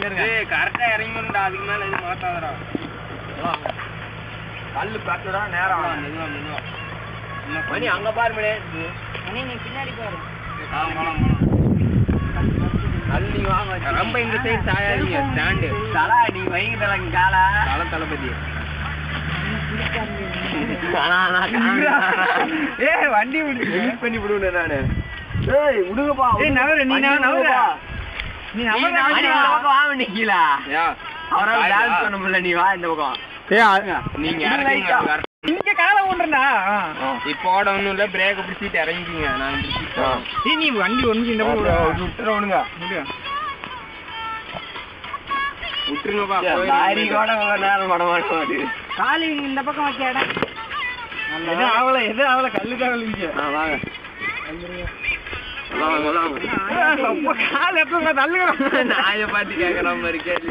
கரெக்டா இறங்கிடா, அதுக்கு மேல எதுவும் மாத்தாதடா. கல்லு பத்துடா நேரம் மெதுவா மெதுவா. மணி அங்க பாரு மணி. நீ பின்னாடி பாரு. கல்லு நீ வாங்க. ரொம்ப இந்த சைடு சாயாதீங்க. ஸ்டாண்டு தலா நீ வைங்க தலா காலா. தளபதி. ஏய் வண்டி பண்ணி விடுவேன் நானு. ஏய் விடுங்கப்பா. ஏய் நவரு நீ நவரு. நீ பக்கம் வா நிக்கல. அவரால டான்ஸ் பண்ண முடியல, நீ வா இந்த பக்கம். நீங்க இறங்குங்க. இங்க காலை ஊன்றா. இப்போட ஒண்ணும் இல்ல, பிரேக் பிடிச்சிட்டு இறங்கிக்கிங்க. நான் நீ வண்டி ஒண்ணு இந்த பக்கம் விட்டுறவனுங்க. விட்டுருங்கப்பா. லாரி கூட நேரம் பட மாட்டேன். காலி இந்த பக்கம் வைக்கடா. எது அவள கல்லு தான் விழுந்துச்சு. வாங்க கால் எப்ப தள்ளுங்க. நாயை பார்த்து கேட்கற மாதிரி கேள்வி.